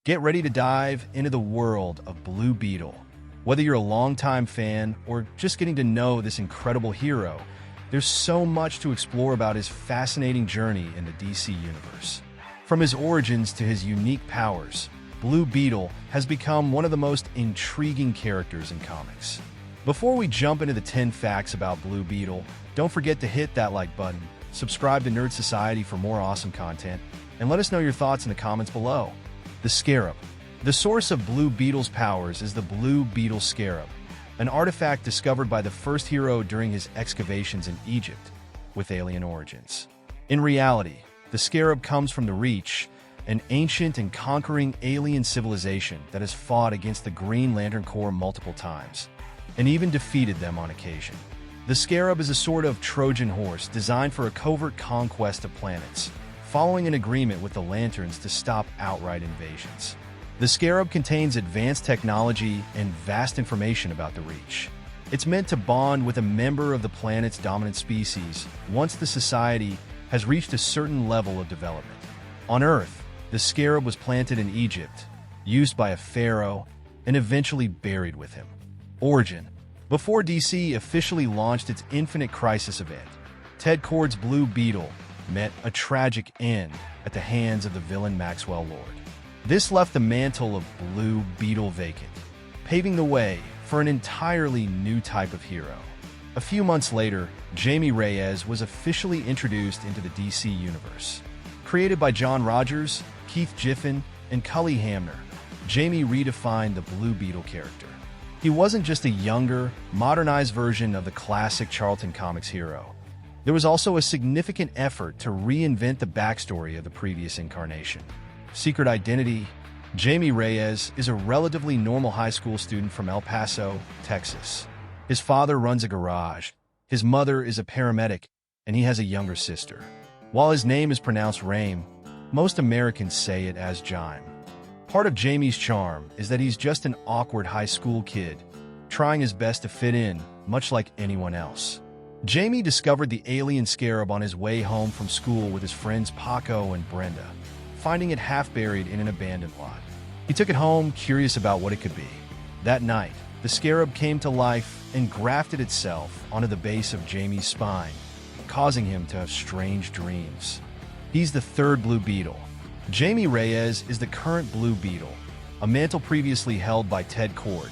Get ready to dive into the world of Blue Beetle. Whether you're a longtime fan or just getting to know this incredible hero, there's so much to explore about his fascinating journey in the DC universe. From his origins to his unique powers, Blue Beetle has become one of the most intriguing characters in comics. Before we jump into the 10 facts about Blue Beetle, don't forget to hit that like button, subscribe to Nerd Society for more awesome content, and let us know your thoughts in the comments below. The Scarab. The source of Blue Beetle's powers is the Blue Beetle Scarab, an artifact discovered by the first hero during his excavations in Egypt, with alien origins. In reality, the Scarab comes from the Reach, an ancient and conquering alien civilization that has fought against the Green Lantern Corps multiple times, and even defeated them on occasion. The Scarab is a sort of Trojan horse designed for a covert conquest of planets, following an agreement with the Lanterns to stop outright invasions. The Scarab contains advanced technology and vast information about the Reach. It's meant to bond with a member of the planet's dominant species once the society has reached a certain level of development. On Earth, the Scarab was planted in Egypt, used by a pharaoh, and eventually buried with him. Origin. Before DC officially launched its Infinite Crisis event, Ted Kord's Blue Beetle met a tragic end at the hands of the villain Maxwell Lord. This left the mantle of Blue Beetle vacant, paving the way for an entirely new type of hero. A few months later, Jaime Reyes was officially introduced into the DC universe. Created by John Rogers, Keith Giffen, and Cully Hamner, Jaime redefined the Blue Beetle character. He wasn't just a younger, modernized version of the classic Charlton Comics hero. There was also a significant effort to reinvent the backstory of the previous incarnation. Secret identity. Jaime Reyes is a relatively normal high school student from El Paso, Texas. His father runs a garage, his mother is a paramedic, and he has a younger sister. While his name is pronounced Raim, most Americans say it as Jaime. Part of Jaime's charm is that he's just an awkward high school kid, trying his best to fit in, much like anyone else. Jaime discovered the alien Scarab on his way home from school with his friends Paco and Brenda, finding it half-buried in an abandoned lot. He took it home, curious about what it could be. That night, the Scarab came to life and grafted itself onto the base of Jaime's spine, causing him to have strange dreams. He's the third Blue Beetle. Jaime Reyes is the current Blue Beetle, a mantle previously held by Ted Kord,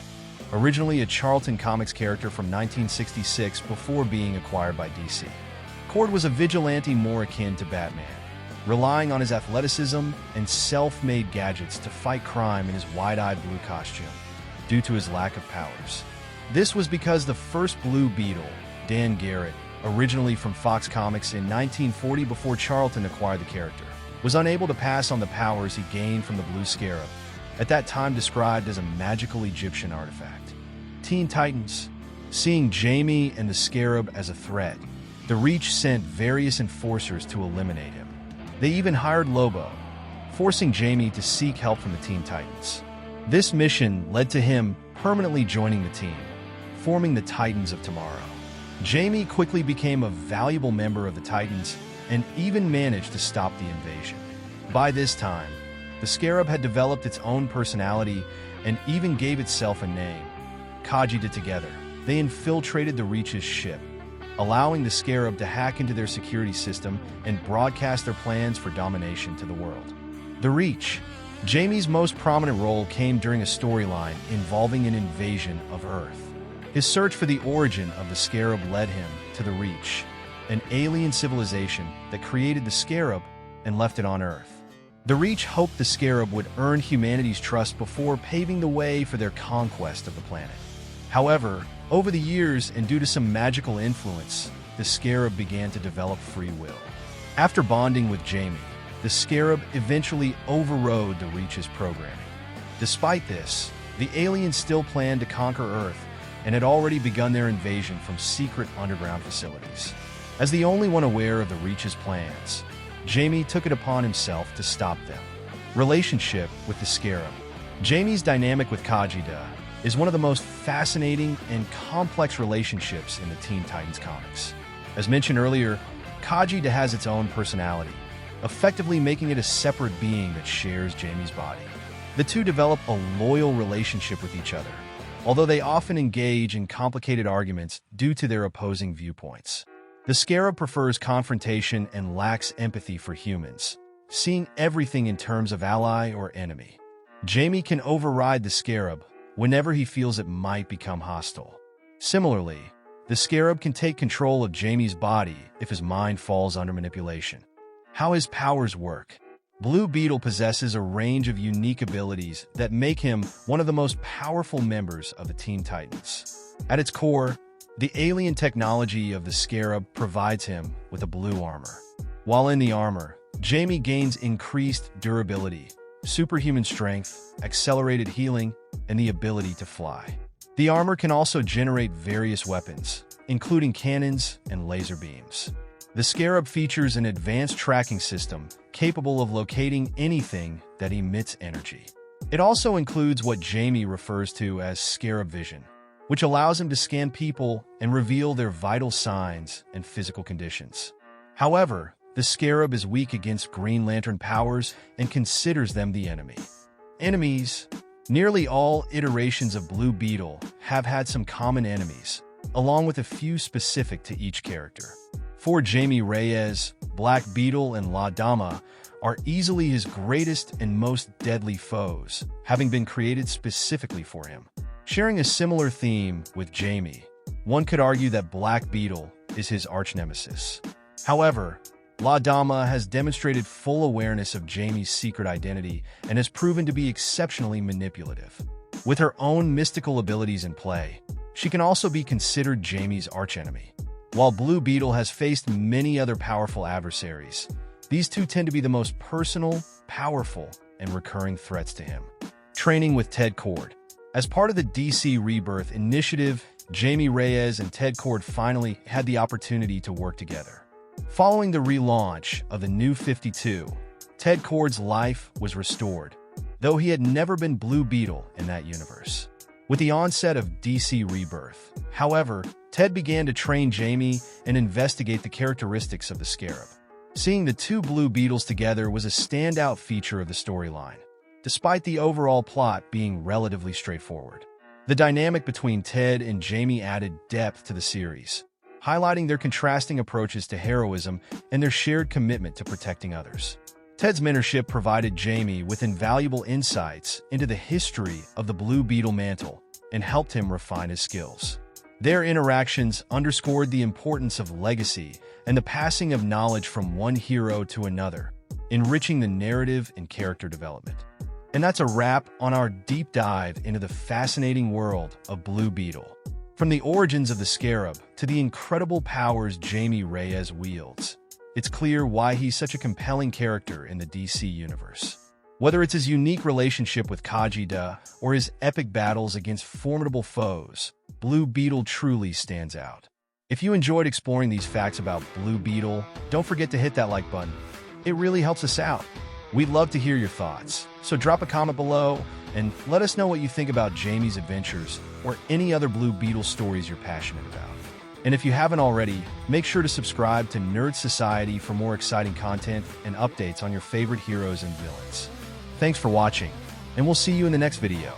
originally a Charlton Comics character from 1966 before being acquired by DC. Kord was a vigilante more akin to Batman, relying on his athleticism and self-made gadgets to fight crime in his wide-eyed blue costume, due to his lack of powers. This was because the first Blue Beetle, Dan Garrett, originally from Fox Comics in 1940 before Charlton acquired the character, was unable to pass on the powers he gained from the Blue Scarab, at that time described as a magical Egyptian artifact. Teen Titans. Seeing Jaime and the Scarab as a threat, the Reach sent various enforcers to eliminate him. They even hired Lobo, forcing Jaime to seek help from the Teen Titans. This mission led to him permanently joining the team, forming the Titans of Tomorrow. Jaime quickly became a valuable member of the Titans and even managed to stop the invasion. By this time, the Scarab had developed its own personality and even gave itself a name. Kajida together, they infiltrated the Reach's ship, allowing the Scarab to hack into their security system and broadcast their plans for domination to the world. The Reach. Jaime's most prominent role came during a storyline involving an invasion of Earth. His search for the origin of the Scarab led him to the Reach, an alien civilization that created the Scarab and left it on Earth. The Reach hoped the Scarab would earn humanity's trust before paving the way for their conquest of the planet. However, over the years and due to some magical influence, the Scarab began to develop free will. After bonding with Jaime, the Scarab eventually overrode the Reach's programming. Despite this, the aliens still planned to conquer Earth and had already begun their invasion from secret underground facilities. As the only one aware of the Reach's plans, Jaime took it upon himself to stop them. Relationship with the Scarab. Jaime's dynamic with Kajida is one of the most fascinating and complex relationships in the Teen Titans comics. As mentioned earlier, Kajida has its own personality, effectively making it a separate being that shares Jaime's body. The two develop a loyal relationship with each other, although they often engage in complicated arguments due to their opposing viewpoints. The Scarab prefers confrontation and lacks empathy for humans, seeing everything in terms of ally or enemy. Jaime can override the Scarab whenever he feels it might become hostile. Similarly, the Scarab can take control of Jaime's body if his mind falls under manipulation. How his powers work. Blue Beetle possesses a range of unique abilities that make him one of the most powerful members of the Teen Titans. At its core, the alien technology of the Scarab provides him with a blue armor. While in the armor, Jaime gains increased durability, superhuman strength, accelerated healing, and the ability to fly. The armor can also generate various weapons, including cannons and laser beams. The Scarab features an advanced tracking system capable of locating anything that emits energy. It also includes what Jaime refers to as Scarab vision, which allows him to scan people and reveal their vital signs and physical conditions. However, the Scarab is weak against Green Lantern powers and considers them the enemy. Enemies. Nearly all iterations of Blue Beetle have had some common enemies, along with a few specific to each character. For Jaime Reyes, Black Beetle and La Dama are easily his greatest and most deadly foes, having been created specifically for him. Sharing a similar theme with Jaime, one could argue that Black Beetle is his arch-nemesis. However, La Dama has demonstrated full awareness of Jaime's secret identity and has proven to be exceptionally manipulative. With her own mystical abilities in play, she can also be considered Jaime's archenemy. While Blue Beetle has faced many other powerful adversaries, these two tend to be the most personal, powerful, and recurring threats to him. Training with Ted Kord. As part of the DC Rebirth initiative, Jaime Reyes and Ted Kord finally had the opportunity to work together. Following the relaunch of the New 52, Ted Kord's life was restored, though he had never been Blue Beetle in that universe. With the onset of DC Rebirth, however, Ted began to train Jaime and investigate the characteristics of the Scarab. Seeing the two Blue Beetles together was a standout feature of the storyline, despite the overall plot being relatively straightforward. The dynamic between Ted and Jaime added depth to the series, highlighting their contrasting approaches to heroism and their shared commitment to protecting others. Ted's mentorship provided Jaime with invaluable insights into the history of the Blue Beetle mantle and helped him refine his skills. Their interactions underscored the importance of legacy and the passing of knowledge from one hero to another, enriching the narrative and character development. And that's a wrap on our deep dive into the fascinating world of Blue Beetle. From the origins of the Scarab to the incredible powers Jaime Reyes wields, it's clear why he's such a compelling character in the DC universe. Whether it's his unique relationship with Khajiit or his epic battles against formidable foes, Blue Beetle truly stands out. If you enjoyed exploring these facts about Blue Beetle, don't forget to hit that like button. It really helps us out. We'd love to hear your thoughts, so drop a comment below and let us know what you think about Jaime's adventures or any other Blue Beetle stories you're passionate about. And if you haven't already, make sure to subscribe to Nerd Society for more exciting content and updates on your favorite heroes and villains. Thanks for watching, and we'll see you in the next video.